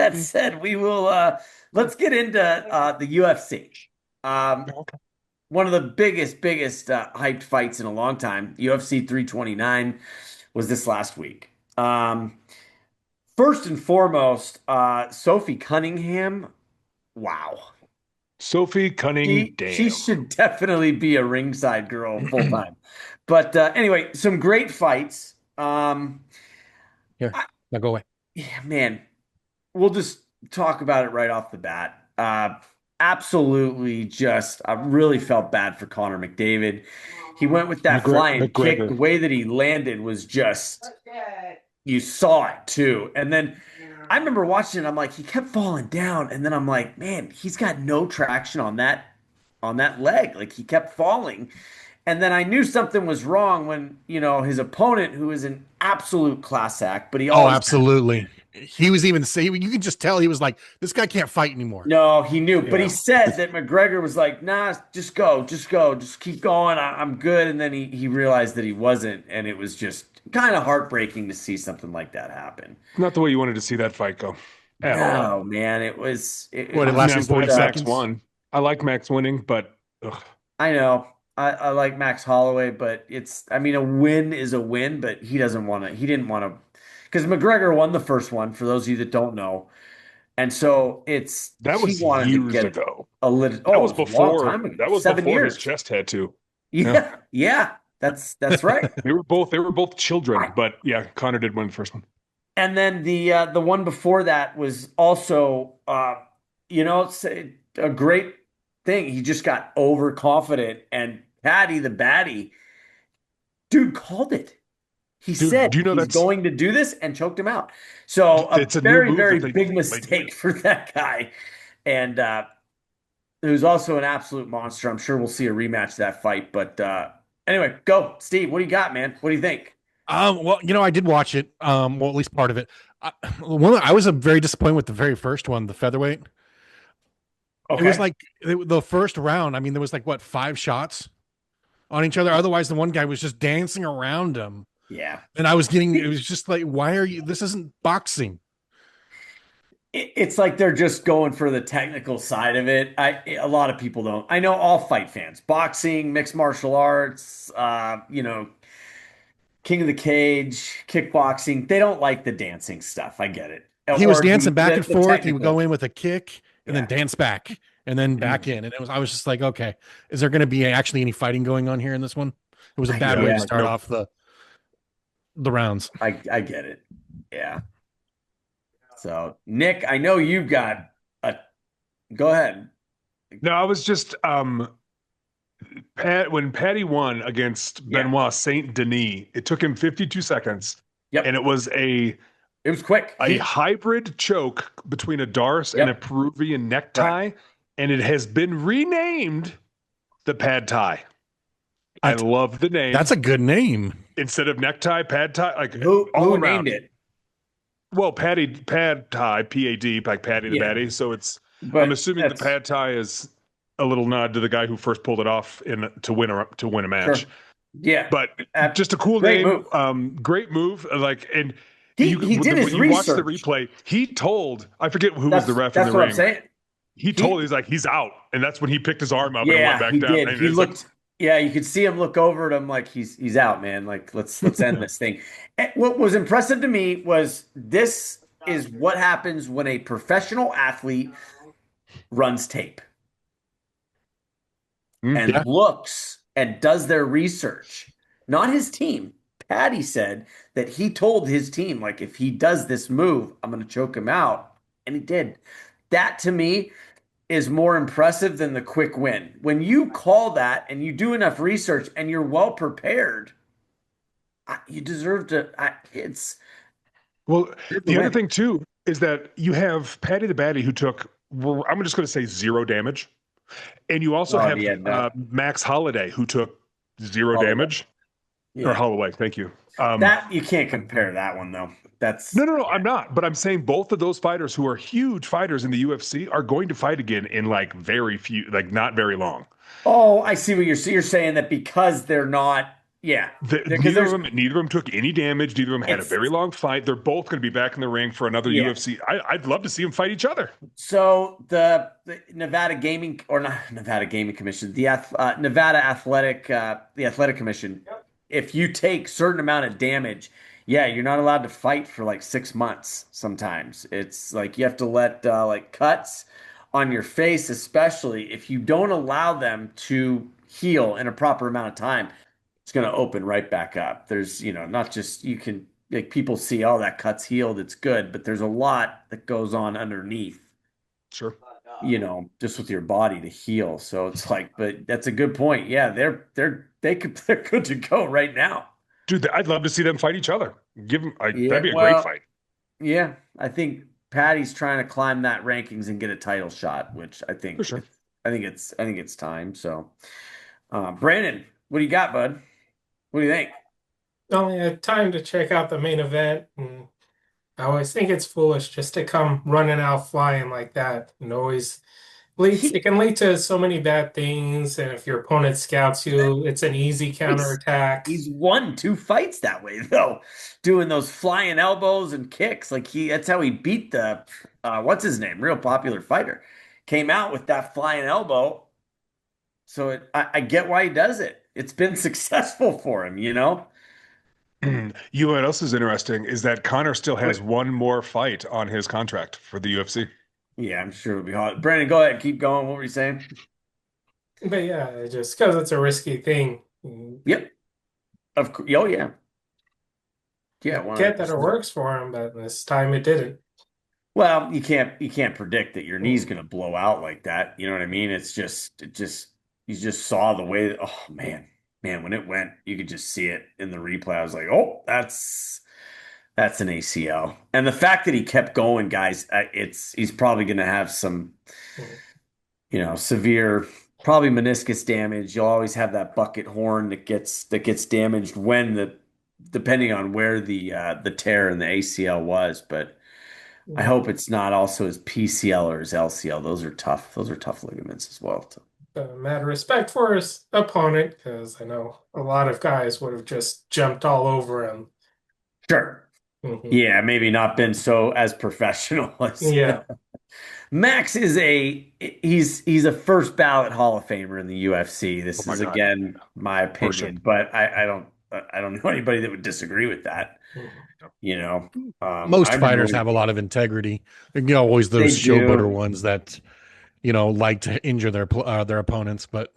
that said, we will let's get into the UFC. Um, Okay. one of the biggest hyped fights in a long time. UFC 329 was this last week. First and foremost, Sophie Cunningham. Wow. Sophie She Cunningham. should definitely be a ringside girl full time. But anyway, some great fights. Here, I, now go away. yeah, man, we'll just talk about it right off the bat. Absolutely just, I really felt bad for Conor McDavid. He went with that flying kick. The McGregor. way that he landed was just, you saw it too. And then I remember watching it, I'm like, he kept falling down. And then I'm like, man, he's got no traction on that leg. Like he kept falling. And then I knew something was wrong when, his opponent, who is an absolute class act, but he Oh, always has. absolutely. He was even saying, you can just tell he was like, this guy can't fight anymore. No, he knew, but he Yeah. said that McGregor was like, "Nah, just go, just keep going. I'm good." And then he realized that he wasn't, and it was just kind of heartbreaking to see something like that happen. Not the way you wanted to see that fight go at all. No, man, it was. What, it I mean, lasted I'm Just, forty glad Max seconds. won. I like Max winning, but ugh. I know I like Max Holloway, but it's. I mean, a win is a win, but he doesn't want to. He didn't want to, because McGregor won the first one. For those of you that don't know. And so That he was wanted to years get ago. a little, That oh, was it was a long before time ago, that was seven before his years. chest tattoo. Yeah. Yeah, yeah, that's right. They were both children, I, but yeah, Connor did win the first one. and then the one before that was also it's a great thing. He just got overconfident, and Patty the Batty, dude, called it. He Dude, said do you know he's that's going to do this and choked him out. So a it's a new very, move very that big they do? mistake for that guy. And who's also an absolute monster. I'm sure we'll see a rematch of that fight. But anyway, go, Steve. What do you got, man? What do you think? Well, I did watch it. Well, at least part of it. I was very disappointed with the very first one, the featherweight. It was Okay. like the first round. I mean, there was like what, five shots on each other. Otherwise, the one guy was just dancing around him, Yeah. and I was getting. It was just like, why are you? This isn't boxing. It's like they're just going for the technical side of it. A lot of people don't. I know all fight fans, boxing, mixed martial arts, King of the Cage, kickboxing. They don't like the dancing stuff. I get it. He was Or dancing back and the forth. He would go technical. in with a kick and then Yeah. dance back and then back in. And I was just like, okay, is there going to be actually any fighting going on here in this one? It was a I bad Yeah, way to yeah, like start nope. off the rounds. I get it. Yeah. So, Nick, I know you've got a go ahead. No, I was just when Patty won against Yeah. Benoit Saint Denis, it took him 52 seconds, and Yep. it was It was quick. a hybrid choke between a Darce and a Yep. Peruvian Correct. necktie, and it has been renamed the Pad Thai. I That's love the name. that's a good name. Instead of necktie, Pad Thai, like all Who named around. it? Well, Pad Thai, PAD, like Patty the Yeah. Batty. So I'm But assuming the that's Pad Thai is a little nod to the guy who first pulled it off to win a match. sure. Yeah. But Uh, just a cool Great name, move. Great move. Like, and He did his when you watch the research. replay, he told, I forget who was the ref in That's the what I'm ring. saying. He told, He he's like, he's out, and that's when he picked his arm up and went Yeah, back he down. did. And He it's like, looked Yeah, you could see him look over at him like he's out, man. Like let's end this thing. And what was impressive to me was this is what happens when a professional athlete runs tape mm, Yeah. and looks and does their research. Not his team. Patty said that he told his team, like, if he does this move, I'm going to choke him out. And he did. That to me is more impressive than the quick win. When you call that and you do enough research and you're well prepared, you deserve to. well, It's a the other win. thing too is that you have Patty the Batty who took, well, I'm just going to say zero damage. And you also Oh have yeah, no, Max Holiday who took zero Holloway. damage. Or Yeah, Holloway, thank you. that you can't compare that one though. No, That's no, no, yeah. I'm not. But I'm saying both of those fighters who are huge fighters in the UFC are going to fight again in like very few, like not very long. Oh, I see what you're saying that because they're not. Yeah, because Neither of there's them, neither of them took any damage. Neither of them had a it's very long fight. They're both going to be back in the ring for another yeah. UFC. I'd love to see them fight each other. So the Nevada Gaming or not Nevada Gaming Commission, Nevada the Athletic Commission, if you take certain amount of damage, yeah, you're not allowed to fight for like 6 months. Sometimes it's like you have to let like cuts on your face, especially if you don't allow them to heal in a proper amount of time, it's going to open right back up. There's, not just you can like people see, oh, that cut's healed, it's good, but there's a lot that goes on underneath, Sure. just with your body to heal. So it's like, but that's a good point. Yeah, they're good to go right now. Dude, I'd love to see them fight each other. Yeah, That'd be a great well, fight. yeah, I think Patty's trying to climb that rankings and get a title shot, which For sure. I think it's time. So, Brandon, what do you got, bud? What do you think? Only had time to check out the main event, and I always think it's foolish just to come running out flying like that. And always leads it He, can lead to so many bad things. And if your opponent scouts you, it's an easy he's counterattack. he's won two fights that way though, doing those flying elbows and kicks. Like that's how he beat the what's his name, real popular fighter. Came out with that flying elbow. So I get why he does it. It's been successful for him, you know? You know what else is interesting is that Connor still has Wait, one more fight on his contract for the UFC. yeah, I'm sure it'll be hard. Brandon, go ahead, keep going. What were you saying? But yeah, just because it's a risky thing, you Yep. Of course. Oh yeah. Yeah, get that it 100%. works for him, but this time it didn't. Well, you can't predict that your knee's gonna blow out like that. You know what I mean? You just saw the way that, oh man, when it went, you could just see it in the replay. I was like, oh, that's an ACL. And the fact that he kept going, guys, he's probably gonna have some, severe, probably meniscus damage. You'll always have that bucket horn that gets damaged depending on where the tear in the ACL was, but. I hope it's not also his PCL or his LCL. Those are tough. Those are tough ligaments as well. Mad respect for his opponent because I know a lot of guys would have just jumped all over him. Sure. Mhm. Yeah, maybe not been so as professional as Yeah. Max he's a first ballot Hall of Famer in the UFC. Oh This my is God. again my For sure. opinion, but I don't know anybody that would disagree with that. Mhm. You know, I Most remember fighters have a lot of integrity. Always they those showboater do. ones that like to injure their opponents. But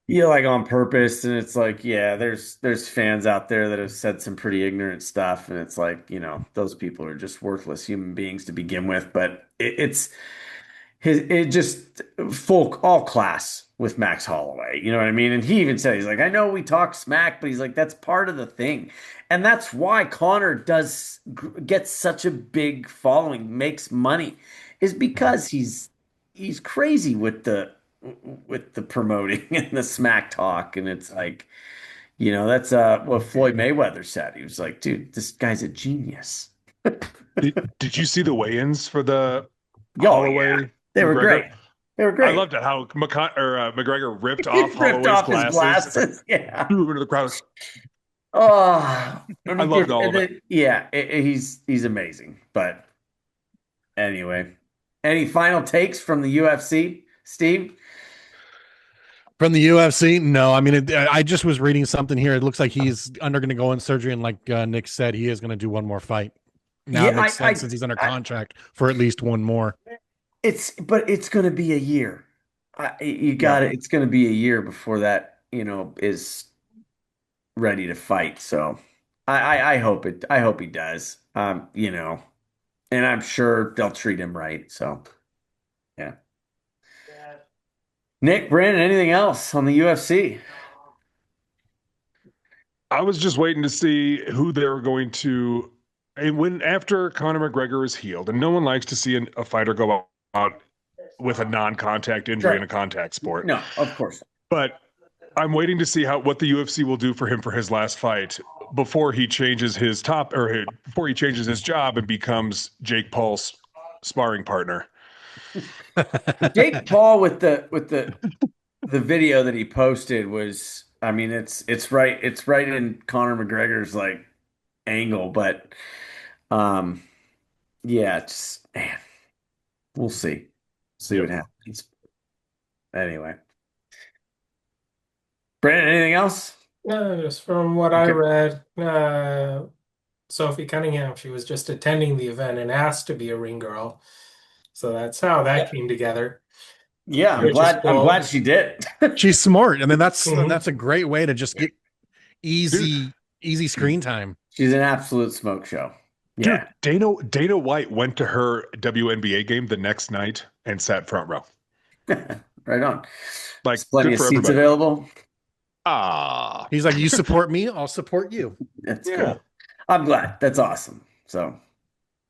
Yeah, like on purpose, and it's like, yeah, there's fans out there that have said some pretty ignorant stuff, and it's like, those people are just worthless human beings to begin with. But it just full all class with Max Holloway, you know what I mean? And he even said he's like, I know we talk smack, but he's like, that's part of the thing, and that's why Connor does get such a big following, makes money, is because he's crazy with the promoting and the smack talk. And it's like, that's what Floyd Mayweather said. He was like, dude, this guy's a genius. Did you see the weigh-ins for the Oh yeah, Holloway they were great. McGregor? They were I great. loved it how McGregor ripped He off ripped Holloway's off his glasses. It's like glasses. Yeah. threw him into the crowd. Oh, I loved all of it. yeah, he's amazing. But anyway, any final takes from the UFC, Steve? from the UFC, no. I mean, I just was reading something here. It looks like he's going to go in surgery, and like Nick said, he is going to do one more fight. Now it Yeah, makes sense since he's under contract for at least one more. but it's going to be a year. You Yeah. got it. It's going to be a year before that, is ready to fight. So I hope it. I hope he does. And I'm sure they'll treat him right. So yeah. Nick, Brandon, anything else on the UFC? I was just waiting to see who they were going to. And when after Conor McGregor is healed, and no one likes to see a fighter go out with a non-contact injury in a Sure. contact sport. No, of course. But I'm waiting to see what the UFC will do for him for his last fight before he changes before he changes his job and becomes Jake Paul's sparring partner. Jake Paul with the video that he posted was I mean, it's right in Conor McGregor's like angle, but um, yeah, it's man, we'll see. See what Yep. happens. Anyway, Brandon, anything else? Just from what I Okay. read, Sophie Cunningham, she was just attending the event and asked to be a ring girl. So that's how that came together, Yeah, I'm which is glad. I'm glad cool. she did. She's smart. I mean, Mhm. that's a great way to just get Dude, easy screen time. She's an absolute smoke show. dude, Yeah, Dana White went to her WNBA game the next night and sat front row. right on. Like, There's plenty good of for seats everybody. available. Ah, He's like, you support me, I'll support you. That's yeah. cool. I'm glad. That's awesome. So